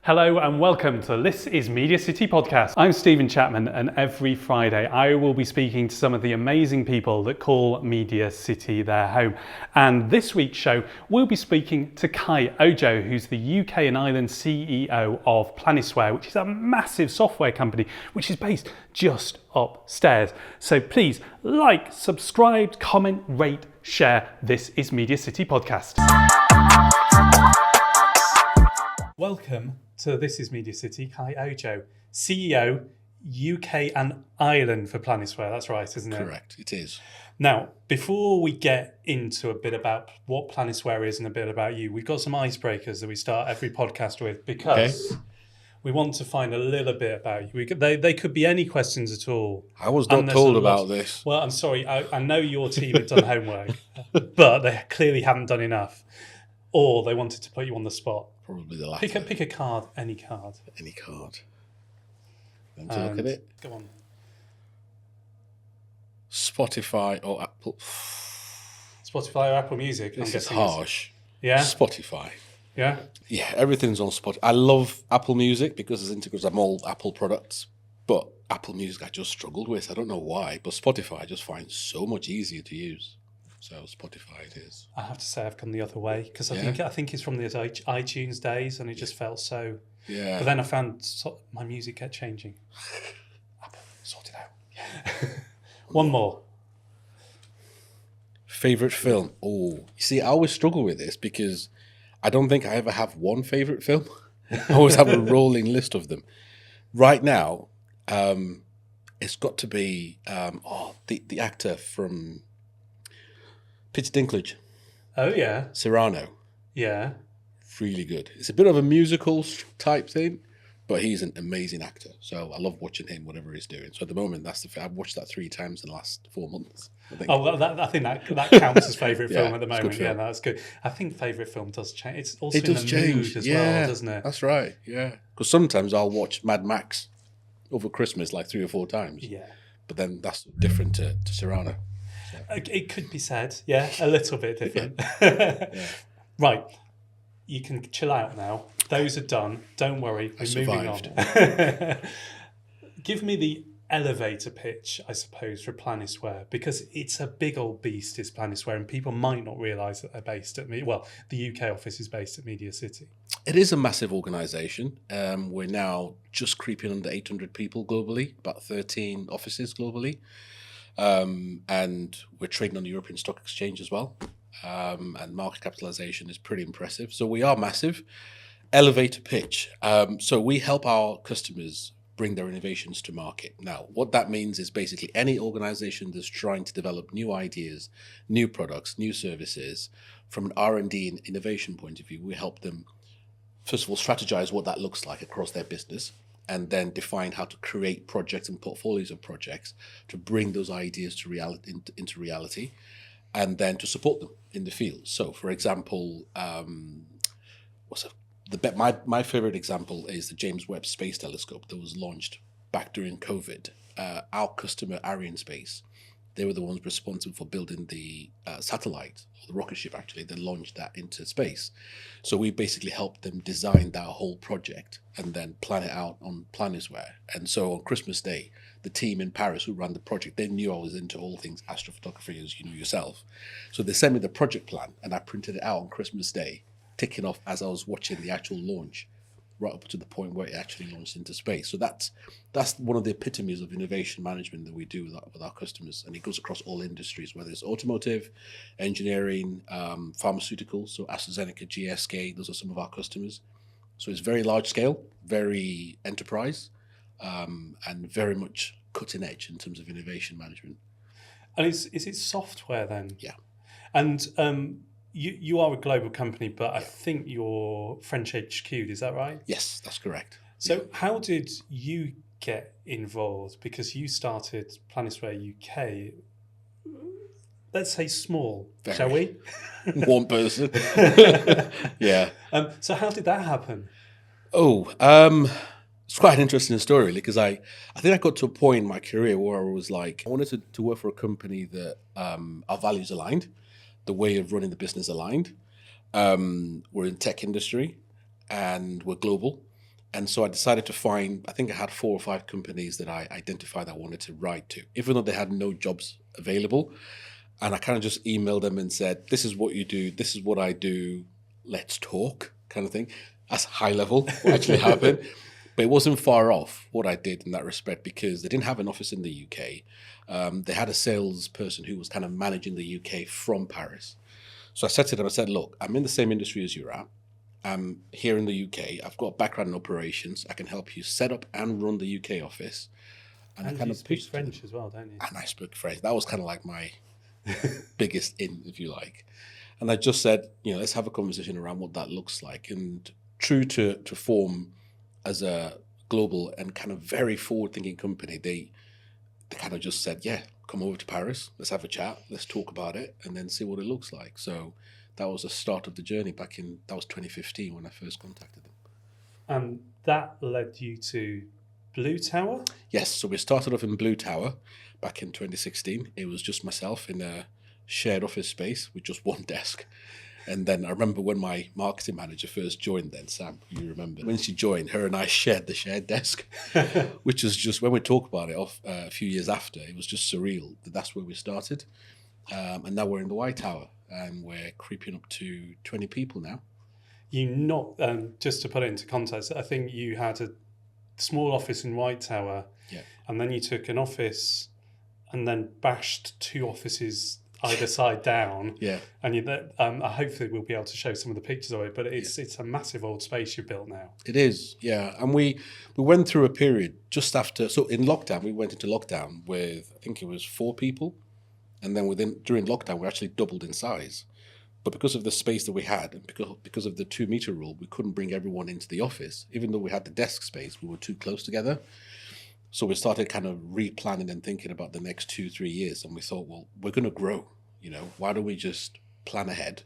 Hello and welcome to This is MediaCity podcast. I'm Stephen Chapman, and every Friday I will be speaking to some of the amazing people that call MediaCity their home. And this week's show, we'll be speaking to Kai Ojo, who's the UK&I CEO of Planisware, which is a massive software company which is based just upstairs. So please like, subscribe, comment, rate, share. This is MediaCity podcast. Welcome to This is MediaCity, Kai Ojo, CEO, UK and Ireland for Planisware. That's right, isn't it? Correct, it is. Now, before we get into a bit about what Planisware is and a bit about you, we've got some icebreakers that we start every podcast with because we want to find a little bit about you. They could be any questions at all. I was not told about this. Well, I'm sorry. I know your team had done homework, but they clearly haven't done enough. Or they wanted to put you on the spot. Probably the latter. Pick a card, any card. Any card. Let me look at it. Go on. Spotify or Apple. Spotify or Apple Music. This is harsh. Yeah? Spotify. Yeah? Yeah, everything's on Spotify. I love Apple Music because it's integrated. I'm all Apple products. But Apple Music I just struggled with. I don't know why. But Spotify I just find so much easier to use. So Spotify it is. I have to say I've gone the other way because I think it's from the iTunes days and it just felt so. Yeah. But then I found my music kept changing. Apple, sort it out. One more. Favorite film? Oh, you see, I always struggle with this because I don't think I ever have one favorite film. I always have a rolling list of them. Right now, it's got to be the actor from Peter Dinklage. Oh, yeah. Cyrano. Yeah. Really good. It's a bit of a musical type thing, but he's an amazing actor. So I love watching him, whatever he's doing. So at the moment, I've watched that 3 times in the last 4 months. I think. Oh, well, I think that counts as favourite film at the moment. Yeah, that's good. I think favourite film does change. It's also in the mood as well, doesn't it? That's right, yeah. Because sometimes I'll watch Mad Max over Christmas like 3 or 4 times. Yeah. But then that's different to Cyrano. It could be said, yeah, a little bit different. Yeah. Right, you can chill out now. Those are done. Don't worry, we're moving on. Give me the elevator pitch, I suppose, for Planisware, because it's a big old beast, is Planisware, and people might not realise that they're based at the UK office is based at MediaCity. It is a massive organisation. We're now just creeping under 800 people globally, about 13 offices globally. And we're trading on the European Stock Exchange as well. And market capitalization is pretty impressive. So we are massive. Elevator pitch. So we help our customers bring their innovations to market. Now, what that means is basically any organization that's trying to develop new ideas, new products, new services from an R&D and innovation point of view, we help them, first of all, strategize what that looks like across their business, and then define how to create projects and portfolios of projects to bring those ideas to into reality, and then to support them in the field. So, for example, my favorite example is the James Webb Space Telescope that was launched back during COVID. Our customer, Arianespace, they were the ones responsible for building the satellite, or the rocket ship actually, that launched that into space. So we basically helped them design that whole project and then plan it out on Planisware. And so on Christmas Day, the team in Paris who ran the project, they knew I was into all things astrophotography, as you know yourself. So they sent me the project plan and I printed it out on Christmas Day, ticking off as I was watching the actual launch, right up to the point where it actually launched into space. So that's one of the epitomes of innovation management that we do with our customers, and it goes across all industries, whether it's automotive, engineering, pharmaceuticals. So AstraZeneca, GSK, those are some of our customers. So it's very large scale, very enterprise, and very much cutting edge in terms of innovation management. And is it software then? Yeah. And you are a global company, but I think you're French HQ'd, is that right? Yes, that's correct. So how did you get involved? Because you started Planisware UK, let's say small, shall we? One person. Yeah. So how did that happen? It's quite an interesting story, really, because I think I got to a point in my career where I was like, I wanted to work for a company that our values aligned, the way of running the business aligned. We're in tech industry and we're global. And so I decided to find, I think I had 4 or 5 companies that I identified I wanted to write to, even though they had no jobs available. And I kind of just emailed them and said, this is what you do, this is what I do, let's talk, kind of thing. That's high level, what actually happened. But it wasn't far off what I did in that respect, because they didn't have an office in the UK. They had a salesperson who was kind of managing the UK from Paris. So I said to them, I said, look, I'm in the same industry as you're at. I'm here in the UK. I've got a background in operations. I can help you set up and run the UK office. And I kind of speak French as well, don't you? And I spoke French. That was kind of like my biggest in, if you like. And I just said, let's have a conversation around what that looks like. And true to form as a global and kind of very forward-thinking company, they kind of just said, yeah, come over to Paris. Let's have a chat. Let's talk about it and then see what it looks like. So that was the start of the journey that was 2015 when I first contacted them. And that led you to Blue Tower? Yes, so we started off in Blue Tower back in 2016. It was just myself in a shared office space with just one desk. And then I remember when my marketing manager first joined then, Sam, you remember, when she joined, her and I shared the shared desk, which was just, when we talk about it a few years after, it was just surreal that that's where we started. And now we're in the White Tower and we're creeping up to 20 people now. Just to put it into context, I think you had a small office in White Tower, and then you took an office and then bashed 2 offices either side down. Yeah. And hopefully we'll be able to show some of the pictures of it, but it's a massive old space you've built now. It is, yeah. And we went through a period just after, so in lockdown, we went into lockdown with, I think it was 4 people. And then during lockdown, we actually doubled in size. But because of the space that we had, and because of the 2-meter rule, we couldn't bring everyone into the office. Even though we had the desk space, we were too close together. So we started kind of replanning and thinking about the next 2-3 years. And we thought, well, we're going to grow. Why don't we just plan ahead?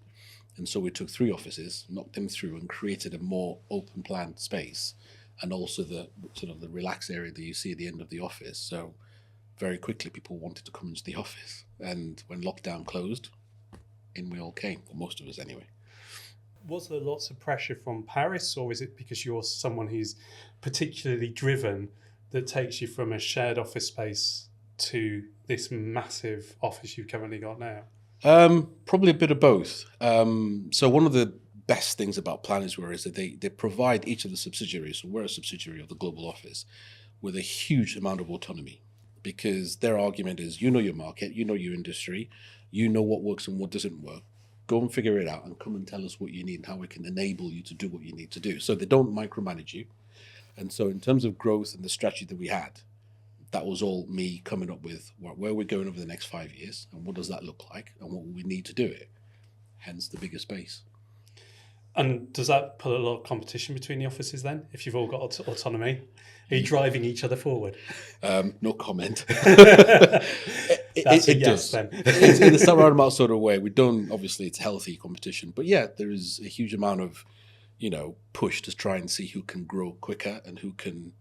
And so we took 3 offices, knocked them through, and created a more open plan space, and also the sort of the relaxed area that you see at the end of the office. So very quickly, people wanted to come into the office. And when lockdown closed, in we all came, or most of us anyway. Was there lots of pressure from Paris, or is it because you're someone who's particularly driven that takes you from a shared office space to this massive office you've currently got now? Probably a bit of both. So one of the best things about Planisware is that they provide each of the subsidiaries, so we're a subsidiary of the global office, with a huge amount of autonomy, because their argument is, your market, your industry, what works and what doesn't work. Go and figure it out and come and tell us what you need and how we can enable you to do what you need to do. So they don't micromanage you. And so in terms of growth and the strategy that we had, that was all me coming up with where we're going over the next 5 years and what does that look like and what we need to do it. Hence the bigger space. And does that put a lot of competition between the offices then, if you've all got autonomy? Are you driving each other forward? No comment. That's a yes does. Then. It's in a roundabout sort of way. We don't, obviously it's healthy competition, but yeah, there is a huge amount of, push to try and see who can grow quicker and who can,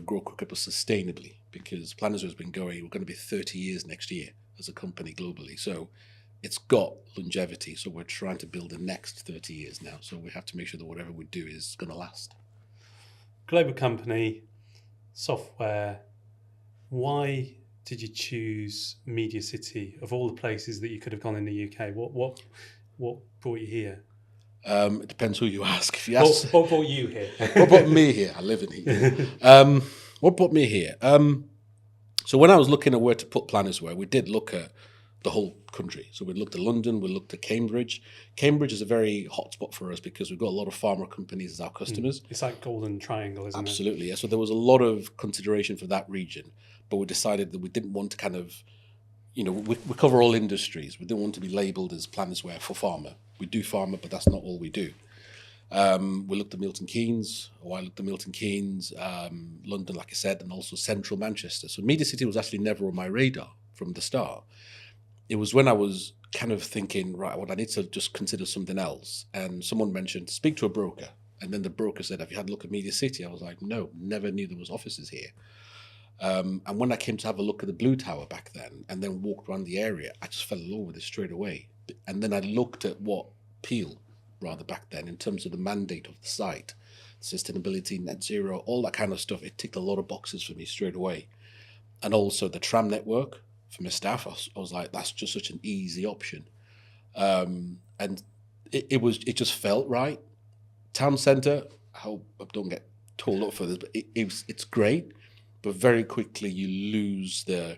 grow quicker but sustainably, because Planisware has been going, we're going to be 30 years next year as a company globally. So it's got longevity. So we're trying to build the next 30 years now. So we have to make sure that whatever we do is going to last. Global company, software. Why did you choose MediaCity of all the places that you could have gone in the UK? What brought you here? It depends who you ask. If you ask, what brought you here? What brought me here? I live in here. What brought me here? So when I was looking at where to put Planisware, we did look at the whole country. So we looked at London, we looked at Cambridge. Cambridge is a very hot spot for us because we've got a lot of pharma companies as our customers. It's like Golden Triangle, isn't it? Absolutely, yeah. So there was a lot of consideration for that region, but we decided that we didn't want to kind of, we cover all industries. We didn't want to be labelled as Planisware for pharma. We do pharma, but that's not all we do. We looked at Milton Keynes, or I looked at Milton Keynes, London, like I said, and also central Manchester. So MediaCity was actually never on my radar from the start. It was when I was kind of thinking, right, well, I need to just consider something else. And someone mentioned, speak to a broker. And then the broker said, have you had a look at MediaCity? I was like, no, never knew there was offices here. And when I came to have a look at the Blue Tower back then, and then walked around the area, I just fell in love with it straight away. And then I looked at what Peel, rather back then, in terms of the mandate of the site, sustainability, net zero, all that kind of stuff. It ticked a lot of boxes for me straight away. And also the tram network for my staff, I was like, that's just such an easy option. And it just felt right. Town centre, I hope I don't get told up for this, but it's great, but very quickly you lose the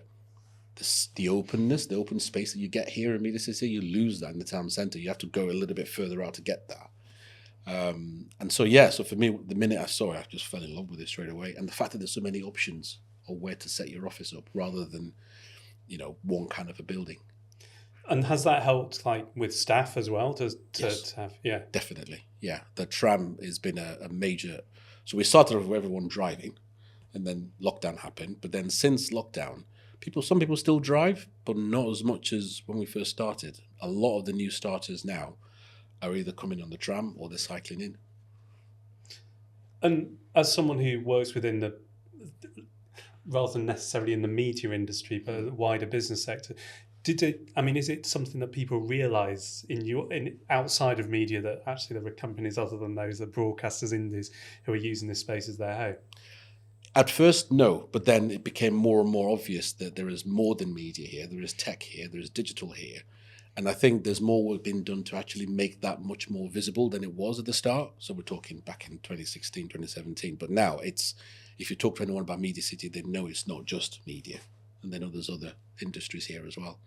openness, the open space that you get here in MediaCity. You lose that in the town centre. You have to go a little bit further out to get that. And so for me, the minute I saw it, I just fell in love with it straight away. And the fact that there's so many options of where to set your office up rather than, one kind of a building. And has that helped, like, with staff as well? Yes, to have, yeah, definitely, yeah. The tram has been a major. So we started with everyone driving, and then lockdown happened. But then since lockdown, some people still drive, but not as much as when we first started. A lot of the new starters now are either coming on the tram or they're cycling in. And as someone who works within the, rather than necessarily in the media industry, but the wider business sector, is it something that people realise in outside of media that actually there are companies other than those, the broadcasters, indies, who are using this space as their home? At first, no, but then it became more and more obvious that there is more than media here. There is tech here, there is digital here. And I think there's more work being done to actually make that much more visible than it was at the start. So we're talking back in 2016, 2017. But now if you talk to anyone about MediaCity, they know it's not just media. And they know there's other industries here as well.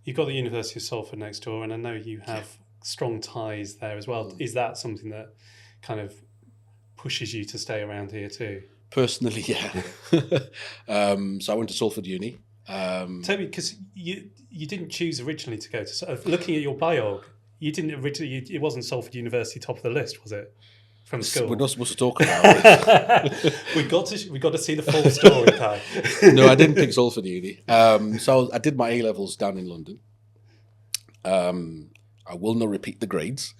You've got the University of Salford next door, and I know you have strong ties there as well. Is that something that kind of pushes you to stay around here too? Personally, yeah. So I went to Salford Uni. Tell me, because you didn't choose originally to go to. Looking at your biog, you didn't originally. It wasn't Salford University top of the list, was it? From school. We're not supposed to talk about it. we got to see the full story, Kai. No, I didn't pick Salford Uni. So I did my A levels down in London. I will not repeat the grades.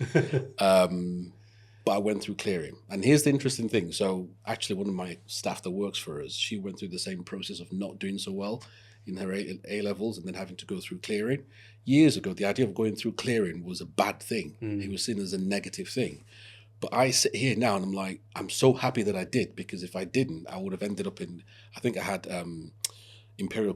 But I went through clearing. And here's the interesting thing. So actually one of my staff that works for us, she went through the same process of not doing so well in her A levels and then having to go through clearing. Years ago, the idea of going through clearing was a bad thing. It was seen as a negative thing. But I sit here now and I'm like, I'm so happy that I did, because if I didn't, I would have ended up I think I had Imperial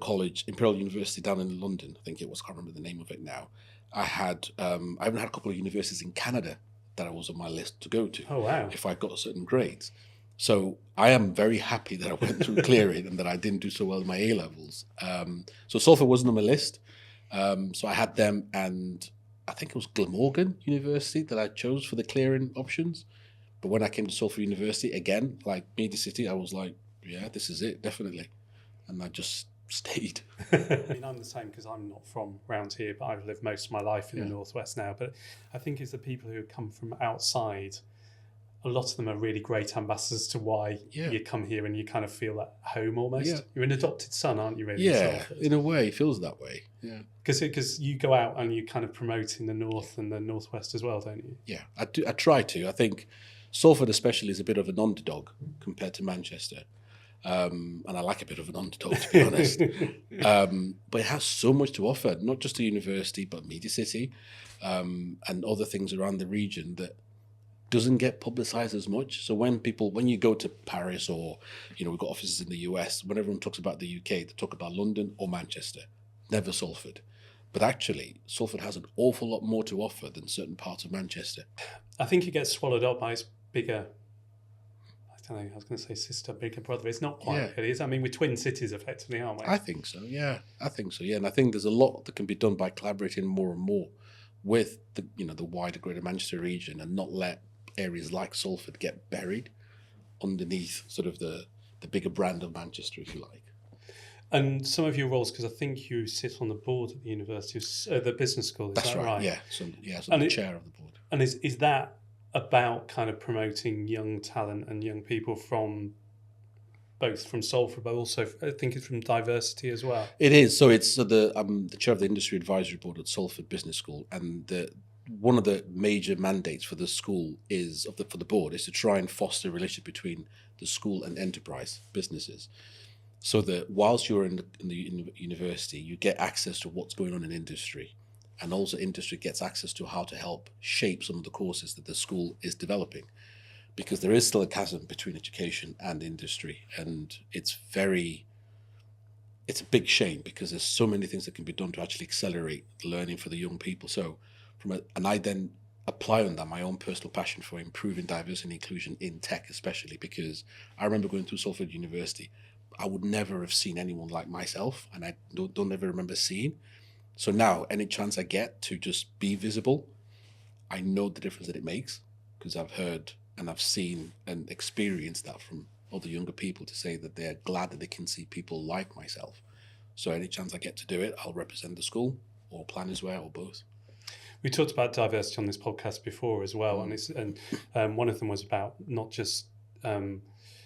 University down in London. I think it was, I can't remember the name of it now. I even had a couple of universities in Canada that I was on my list to go to. Oh, wow. If I got certain grades. So I am very happy that I went through clearing and that I didn't do so well in my A levels. So Salford wasn't on my list. So I had them, and I think it was Glamorgan University that I chose for the clearing options. But when I came to Salford University, again, like MediaCity, I was like, yeah, this is it, definitely. And I just stayed. I'm the same, because I'm not from around here, but I've lived most of my life in the Northwest now. But I think it's the people who come from outside, a lot of them are really great ambassadors to why you come here and you kind of feel at home almost. Yeah. You're an adopted son, aren't you, really? Yeah, in a way, it feels that way. Yeah. Because you go out and you kind of promote in the North and the Northwest as well, don't you? Yeah, I do. I try to. I think Salford especially is a bit of an underdog compared to Manchester. And I like a bit of an underdog, to be honest. But it has so much to offer, not just the university, but MediaCity, and other things around the region that doesn't get publicized as much. So when you go to Paris, or, we've got offices in the US, when everyone talks about the UK, they talk about London or Manchester, never Salford. But actually, Salford has an awful lot more to offer than certain parts of Manchester. I think it gets swallowed up by its bigger, I was going to say sister, bigger brother. It's not quite. It is. I mean, we're twin cities, effectively, aren't we? I think so. Yeah, And I think there's a lot that can be done by collaborating more and more with the wider Greater Manchester region, and not let areas like Salford get buried underneath sort of the bigger brand of Manchester, if you like. And some of your roles, because I think you sit on the board at the university, the business school. Is that right? Yeah. So I'm the chair of the board. And is that about kind of promoting young talent and young people from both from Salford, but also I think it's from diversity as well? It is. So I'm the chair of the industry advisory board at Salford Business School, and one of the major mandates for the school for the board is to try and foster a relationship between the school and enterprise businesses, so that whilst you're in the university, you get access to what's going on in industry. And also industry gets access to how to help shape some of the courses that the school is developing. because there is still a chasm between education and industry, and it's a big shame because there's so many things that can be done to actually accelerate learning for the young people. So and I then apply on that my own personal passion for improving diversity and inclusion in tech, especially because I remember going through Salford University. I would never have seen anyone like myself, and I don't ever remember seeing. So now, any chance I get to just be visible, I know the difference that it makes because I've heard and I've seen and experienced that from other younger people to say that they're glad that they can see people like myself. So any chance I get to do it, I'll represent the school or Planisware or both. We talked about diversity on this podcast before as well, and one of them was about not just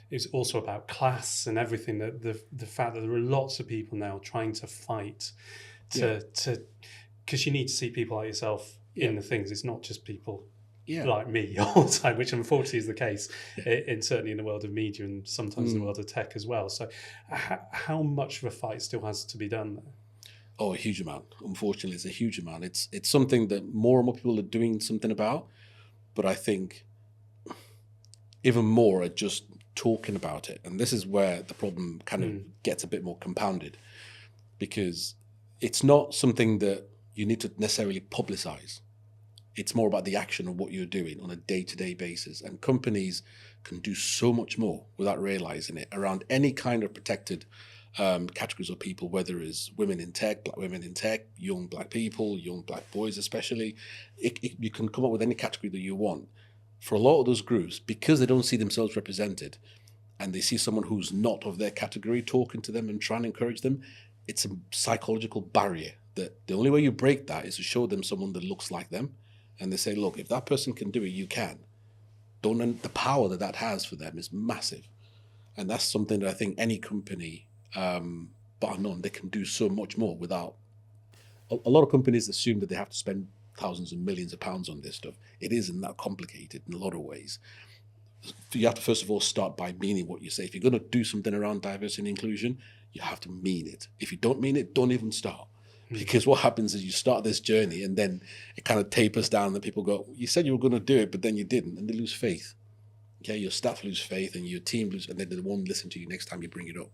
it's also about class and everything. That the fact that there are lots of people now trying to fight to because you need to see people like yourself in the things. It's not just people like me all the time, which unfortunately is the case, certainly in the world of media and sometimes in the world of tech as well. So how much of a fight still has to be done there? Oh, a huge amount. Unfortunately, it's a huge amount. It's something that more and more people are doing something about, but I think even more are just talking about it. And this is where the problem kind of gets a bit more compounded, because it's not something that you need to necessarily publicize. It's more about the action of what you're doing on a day-to-day basis. And companies can do so much more without realizing it around any kind of protected categories of people, whether it's women in tech, black women in tech, young black people, young black boys especially. You can come up with any category that you want. For a lot of those groups, because they don't see themselves represented and they see someone who's not of their category talking to them and trying to encourage them, it's a psychological barrier that the only way you break that is to show them someone that looks like them. And they say, look, if that person can do it, you can. The power that has for them is massive. And that's something that I think any company, bar none, they can do so much more without. A lot of companies assume that they have to spend thousands and millions of pounds on this stuff. It isn't that complicated in a lot of ways. You have to first of all start by meaning what you say. If you're going to do something around diversity and inclusion, you have to mean it. If you don't mean it, don't even start. Because what happens is you start this journey and then it kind of tapers down and people go, you said you were going to do it, but then you didn't, and they lose faith. Okay, your staff lose faith and your team lose, and then they won't listen to you next time you bring it up.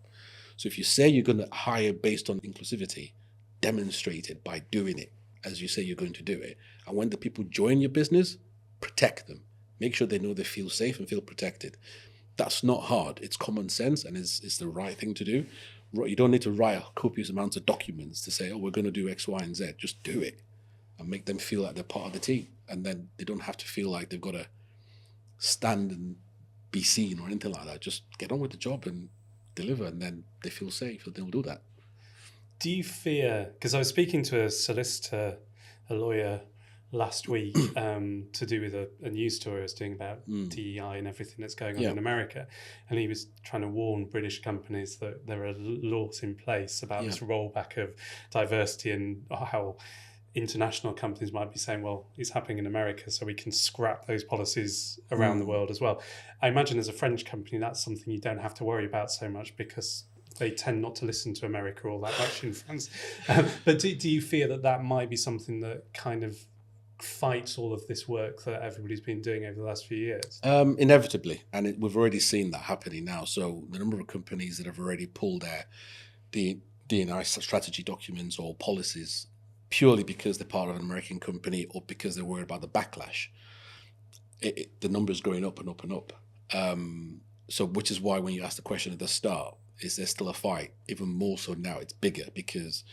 So if you say you're going to hire based on inclusivity, demonstrate it by doing it as you say you're going to do it. And when the people join your business, protect them. Make sure they know they feel safe and feel protected. That's not hard. It's common sense and it's the right thing to do. You don't need to write copious amounts of documents to say, oh, we're going to do X, Y, and Z. Just do it and make them feel like they're part of the team. And then they don't have to feel like they've got to stand and be seen or anything like that. Just get on with the job and deliver, and then they feel safe, so they'll do that. Do you fear, because I was speaking to a solicitor, a lawyer last week to do with a news story I was doing about DEI and everything that's going on in America, and he was trying to warn British companies that there are laws in place about this rollback of diversity and how international companies might be saying, well, it's happening in America, so we can scrap those policies around the world as well. I imagine as a French company, that's something you don't have to worry about so much because they tend not to listen to America all that much in France. But do you fear that might be something that kind of fights all of this work that everybody's been doing over the last few years? Inevitably, and we've already seen that happening now. So the number of companies that have already pulled their D&I strategy documents or policies purely because they're part of an American company or because they're worried about the backlash, the number's going up and up and up. So which is why when you ask the question at the start, is there still a fight? Even more so now, it's bigger because,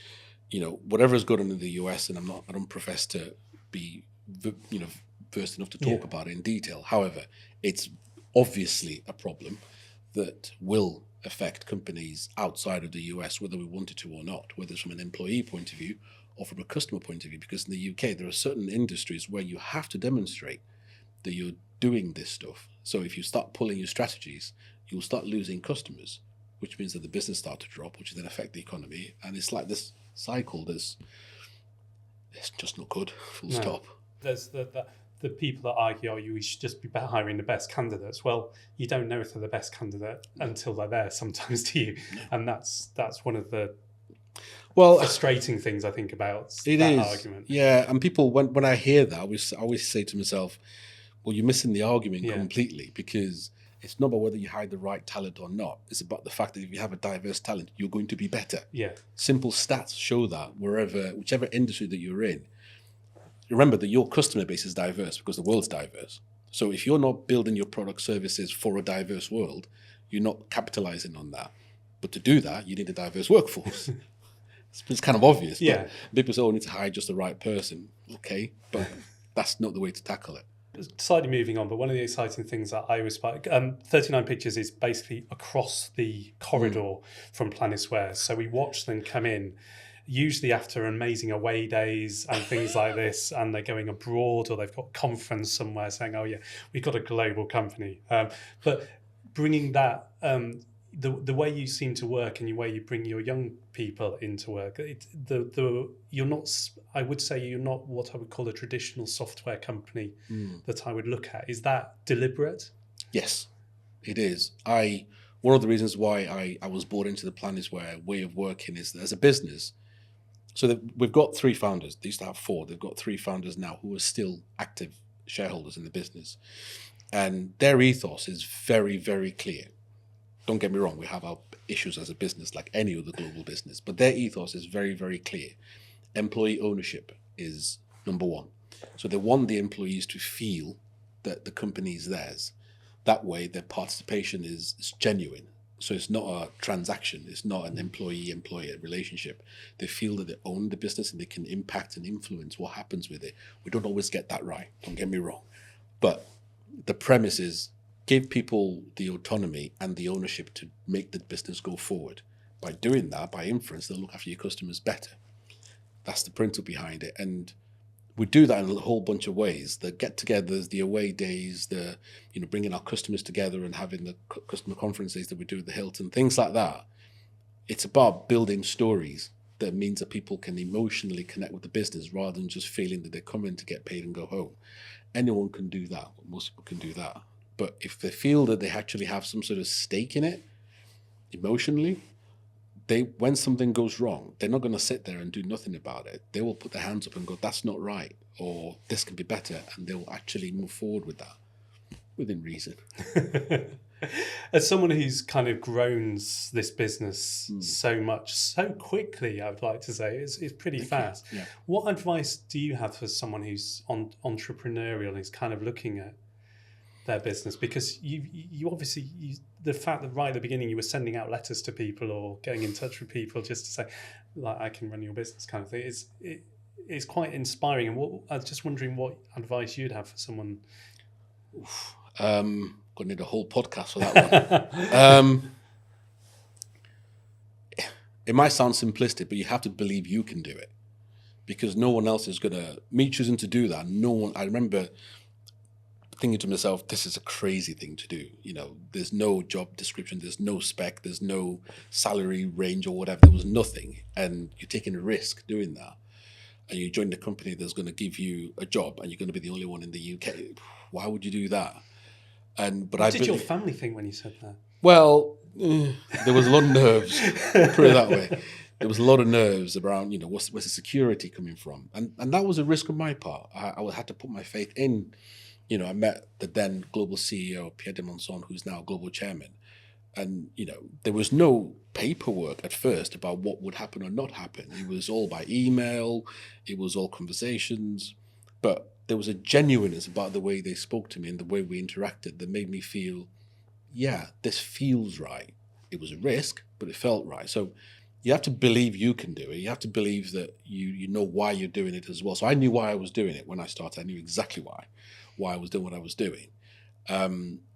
whatever is going on in the US, and I don't profess to be, versed enough to talk about it in detail. However, it's obviously a problem that will affect companies outside of the US, whether we wanted to or not, whether it's from an employee point of view or from a customer point of view. Because in the UK, there are certain industries where you have to demonstrate that you're doing this stuff. So if you start pulling your strategies, you'll start losing customers, which means that the business starts to drop, which then affect the economy. And it's like this cycle it's just not good, full stop. There's the people that argue, you should just be hiring the best candidates. Well, you don't know if they're the best candidate until they're there sometimes, do you? And that's one of the frustrating things I think about that argument. Yeah, and people, when I hear that, I always say to myself, Well, you're missing the argument Yeah. completely, because it's not about whether you hire the right talent or not. It's about the fact that if you have a diverse talent, you're going to be better. Yeah. Simple stats show that whichever industry that you're in. Remember that your customer base is diverse because the world's diverse. So if you're not building your product services for a diverse world, you're not capitalizing on that. But to do that, you need a diverse workforce. It's kind of obvious. Yeah. But people say, oh, I need to hire just the right person. Okay, but that's not the way to tackle it. Slightly moving on, but one of the exciting things that I was 39 Pictures is basically across the corridor from Planisware. So we watch them come in, usually after amazing away days and things like this, and they're going abroad or they've got a conference somewhere saying, oh yeah, we've got a global company. But bringing that, the way you seem to work and the way you bring your young people into work, you're not, I would say you're not what I would call a traditional software company that I would look at. Is that deliberate? Yes, it is. One of the reasons why I was brought into the Planisware way of working is that as a business, so we've got 3 founders. They used to have 4. They've got 3 founders now who are still active shareholders in the business. And their ethos is very, very clear. Don't get me wrong, we have our issues as a business like any other global business, but their ethos is very, very clear. Employee ownership is number 1. So they want the employees to feel that the company is theirs. That way their participation is genuine. So it's not a transaction, it's not an employee-employer relationship. They feel that they own the business and they can impact and influence what happens with it. We don't always get that right, don't get me wrong. But the premise is, give people the autonomy and the ownership to make the business go forward. By doing that, by inference, they'll look after your customers better. That's the principle behind it. And we do that in a whole bunch of ways. The get-togethers, the away days, the bringing our customers together and having the customer conferences that we do at the Hilton, things like that. It's about building stories that means that people can emotionally connect with the business rather than just feeling that they're coming to get paid and go home. Anyone can do that. Most people can do that. But if they feel that they actually have some sort of stake in it, emotionally, when something goes wrong, they're not going to sit there and do nothing about it. They will put their hands up and go, that's not right, or this can be better, and they will actually move forward with that, within reason. As someone who's kind of grown this business so much, so quickly, I would like to say, it's pretty fast. Yeah. What advice do you have for someone who's entrepreneurial and is kind of looking at their business? Because you obviously, the fact that right at the beginning you were sending out letters to people or getting in touch with people just to say, like, I can run your business kind of thing, it's quite inspiring. And I was just wondering what advice you'd have for someone. Gonna need a whole podcast for that one. It might sound simplistic, but you have to believe you can do it, because no one else is gonna. Me choosing to do that, I remember thinking to myself, this is a crazy thing to do. There's no job description, there's no spec, there's no salary range or whatever. There was nothing, and you're taking a risk doing that. And you join the company that's going to give you a job, and you're going to be the only one in the UK. Why would you do that? What did your family think when you said that? Well, there was a lot of nerves. Put it that way. There was a lot of nerves around, where's the security coming from, and that was a risk on my part. I had to put my faith in. I met the then global CEO, Pierre de Monson, who's now global chairman. And, there was no paperwork at first about what would happen or not happen. It was all by email. It was all conversations. But there was a genuineness about the way they spoke to me and the way we interacted that made me feel, yeah, this feels right. It was a risk, but it felt right. So you have to believe you can do it. You have to believe that you know why you're doing it as well. So I knew why I was doing it when I started. I knew exactly why I was doing what I was doing.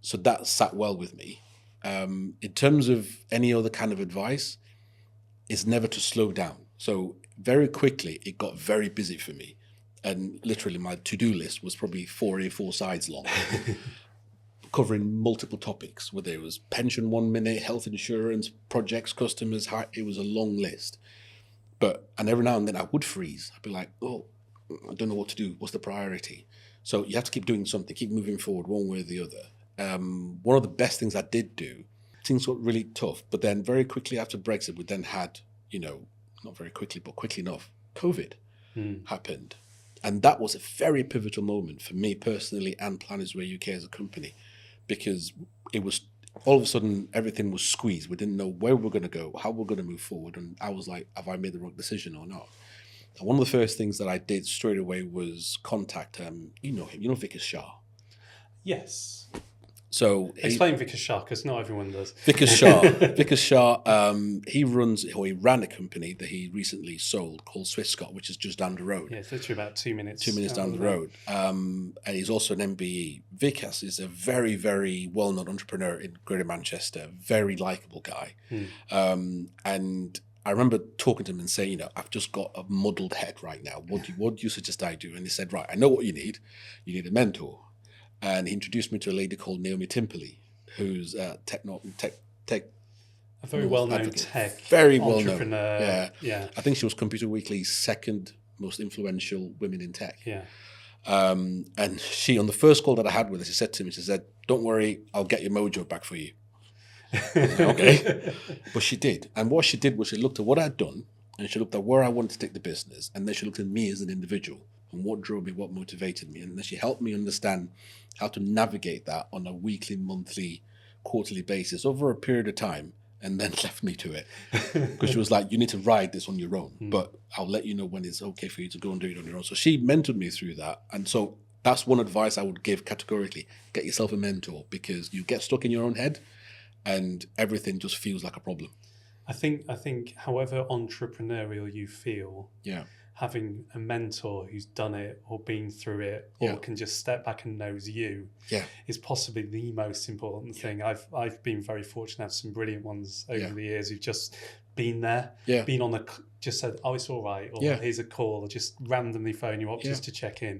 So that sat well with me. In terms of any other kind of advice, is never to slow down. So very quickly, it got very busy for me. And literally my to-do list was probably 4 A4 sides long, covering multiple topics, whether it was pension 1 minute, health insurance, projects, customers, it was a long list. And every now and then I would freeze. I'd be like, oh, I don't know what to do. What's the priority? So you have to keep doing something, keep moving forward one way or the other. One of the best things I did do, things got really tough, but then very quickly after Brexit, we then had, not very quickly, but quickly enough, COVID happened. And that was a very pivotal moment for me personally and Planisware UK as a company, because it was all of a sudden everything was squeezed. We didn't know where we were going to go, how we're going to move forward. And I was like, have I made the wrong decision or not? And one of the first things that I did straight away was contact you know him, Vikas Shah. Yes. So explain Vikas Shah, because not everyone does. Vikas Shah, he ran a company that he recently sold called Swisscott, which is just down the road. Yeah, it's literally about 2 minutes. 2 minutes down the road. And he's also an MBE. Vikas is a very, very well-known entrepreneur in Greater Manchester, very likable guy. And I remember talking to him and saying, I've just got a muddled head right now. What do you suggest I do? And he said, right, I know what you need. You need a mentor. And he introduced me to a lady called Naomi Timperley, who's a very well-known tech very entrepreneur. Well-known. Yeah. I think she was Computer Weekly's second most influential women in tech. Yeah. And she, on the first call that I had with her, she said to me, she said, don't worry, I'll get your mojo back for you. Okay. But she did. And what she did was she looked at what I'd done, and she looked at where I wanted to take the business, and then she looked at me as an individual and what drove me, what motivated me. And then she helped me understand how to navigate that on a weekly, monthly, quarterly basis over a period of time, and then left me to it. Because she was like, you need to ride this on your own, but I'll let you know when it's okay for you to go and do it on your own. So she mentored me through that. And so that's one advice I would give categorically. Get yourself a mentor, because you get stuck in your own head and everything just feels like a problem. I think however entrepreneurial you feel, having a mentor who's done it or been through it or can just step back and knows you is possibly the most important thing. I've been very fortunate to have some brilliant ones over the years who've just been there, been on just said, oh, it's all right, or here's a call, or just randomly phone you up just to check in.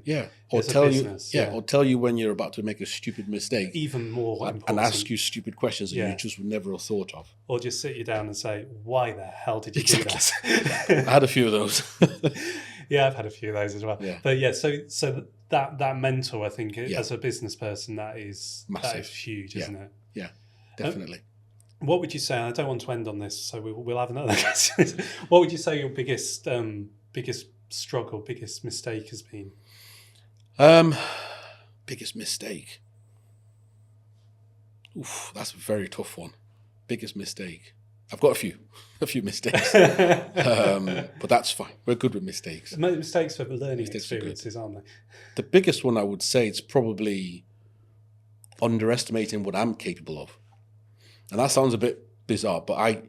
Or tell you when you're about to make a stupid mistake. Even more important. And ask you stupid questions that you just would never have thought of. Or just sit you down and say, why the hell did you do that? I had a few of those. Yeah, I've had a few of those as well. Yeah. But so that mentor, I think, as a business person, that is massive. That is huge, isn't it? Yeah, definitely. What would you say? And I don't want to end on this, so we'll have another question. What would you say your biggest struggle, biggest mistake has been? Biggest mistake. Oof, that's a very tough one. Biggest mistake. I've got a few mistakes, but that's fine. We're good with mistakes. Mistakes are learning experiences, aren't they? The biggest one I would say is probably underestimating what I'm capable of. And that sounds a bit bizarre, but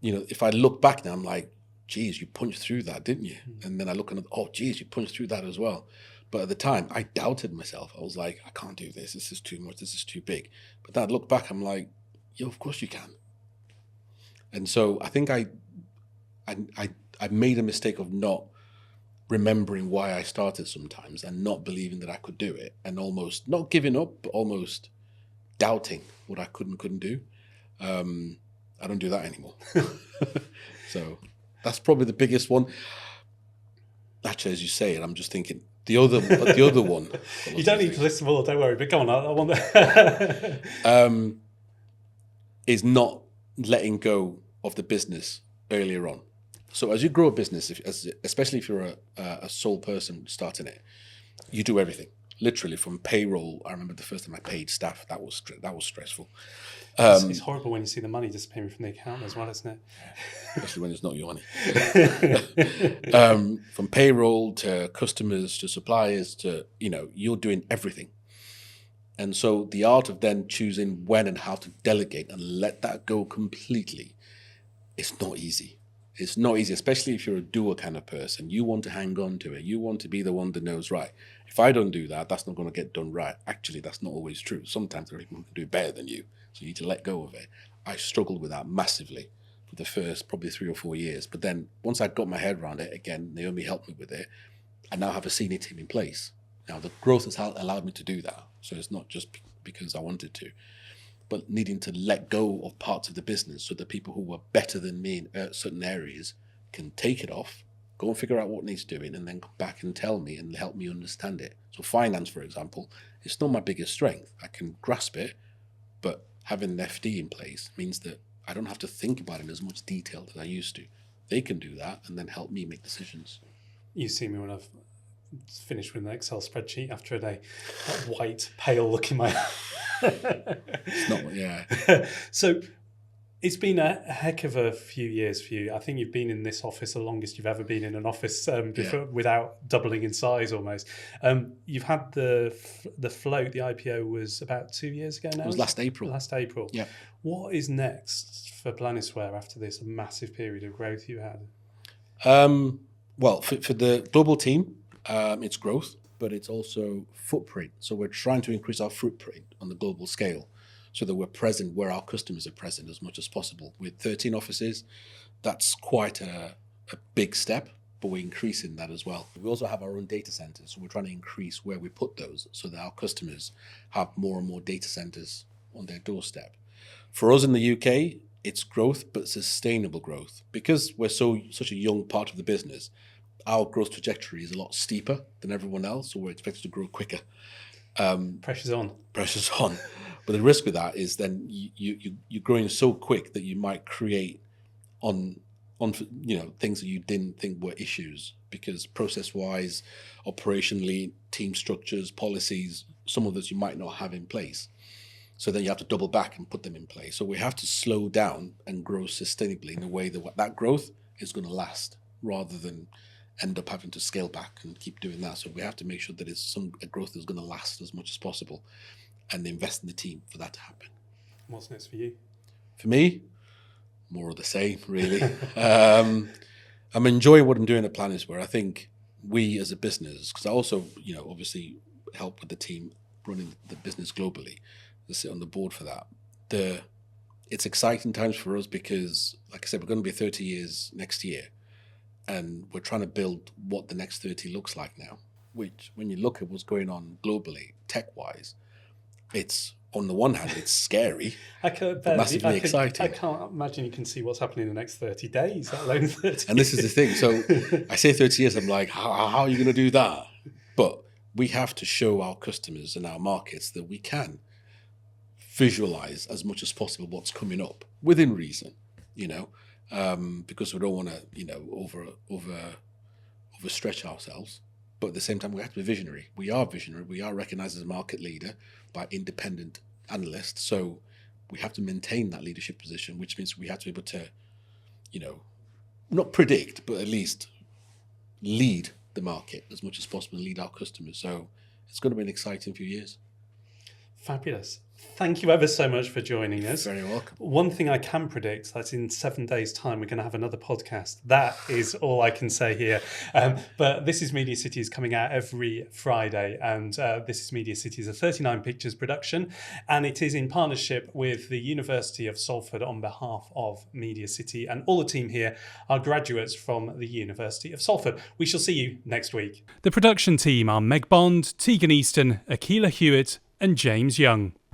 if I look back now, I'm like, geez, you punched through that, didn't you? And then I look and, oh, geez, you punched through that as well. But at the time, I doubted myself. I was like, I can't do this. This is too much. This is too big. But then I look back, I'm like, yo, of course you can. And so I think I made a mistake of not remembering why I started sometimes and not believing that I could do it, and almost not giving up, but almost doubting what I could and couldn't do. I don't do that anymore. So that's probably the biggest one. Actually, as you say it, I'm just thinking the other one. You don't need to list them all, don't worry. But go on, I want that. Is not letting go of the business earlier on. So as you grow a business, especially if you're a sole person starting it, you do everything. Literally from payroll. I remember the first time I paid staff. That was stressful. It's horrible when you see the money disappearing from the account as well, isn't it? Especially when it's not your money. From payroll to customers to suppliers to, you're doing everything. And so the art of then choosing when and how to delegate and let that go completely, it's not easy. It's not easy, especially if you're a doer kind of person. You want to hang on to it. You want to be the one that knows, right, if I don't do that, that's not going to get done right. Actually, that's not always true. Sometimes there are people who can do better than you. So you need to let go of it. I struggled with that massively for the first probably 3 or 4 years. But then once I got my head around it, again, Naomi helped me with it. I now have a senior team in place. Now, the growth has allowed me to do that. So it's not just because I wanted to, but needing to let go of parts of the business so that people who were better than me in certain areas can take it off, go and figure out what needs doing, and then come back and tell me and help me understand it. So finance, for example, it's not my biggest strength. I can grasp it, but having an FD in place means that I don't have to think about it in as much detail as I used to. They can do that and then help me make decisions. You see me when I've finished with an Excel spreadsheet after a day. That white, pale look in my It's not, yeah. So it's been a heck of a few years for you. I think you've been in this office the longest you've ever been in an office before, without doubling in size almost. You've had the float, the IPO was about 2 years ago now? It was last April. Last April. Yeah. What is next for Planisware after this massive period of growth you had? Well, for the global team, it's growth, but it's also footprint. So we're trying to increase our footprint on the global scale so that we're present where our customers are present as much as possible. With 13 offices, that's quite a big step, but we're increasing that as well. We also have our own data centers, so we're trying to increase where we put those so that our customers have more and more data centers on their doorstep. For us in the UK, it's growth, but sustainable growth. Because we're such a young part of the business, our growth trajectory is a lot steeper than everyone else, so we're expected to grow quicker. Pressure's on. Pressure's on. But the risk with that is then you're growing so quick that you might create on things that you didn't think were issues, because process-wise, operationally, team structures, policies, some of those you might not have in place. So then you have to double back and put them in place. So we have to slow down and grow sustainably in a way that growth is going to last, rather than end up having to scale back and keep doing that. So we have to make sure that it's a growth that's going to last as much as possible, and invest in the team for that to happen. What's next for you? For me, more of the same, really. I'm enjoying what I'm doing at Planisware. I think we as a business, because I also, obviously help with the team running the business globally, I sit on the board for that. It's exciting times for us because, like I said, we're going to be 30 years next year, and we're trying to build what the next 30 looks like now, which when you look at what's going on globally, tech-wise, it's, on the one hand, it's scary, but massively exciting. I can't imagine you can see what's happening in the next 30 days, let alone 30 And this is the thing. So I say 30 years, I'm like, how are you going to do that? But we have to show our customers and our markets that we can visualize as much as possible what's coming up within reason, because we don't want to, overstretch ourselves. But at the same time, we have to be visionary. We are visionary. We are recognized as a market leader by independent analysts. So we have to maintain that leadership position, which means we have to be able to, not predict, but at least lead the market as much as possible and lead our customers. So it's going to be an exciting few years. Fabulous. Thank you ever so much for joining us. Very welcome. One thing I can predict, that's in 7 days' time, we're going to have another podcast. That is all I can say here. But This is MediaCity is coming out every Friday, and This is MediaCity is a 39 Pictures production, and it is in partnership with the University of Salford on behalf of MediaCity, and all the team here are graduates from the University of Salford. We shall see you next week. The production team are Meg Bond, Tegan Easton, Akila Hewitt and James Young.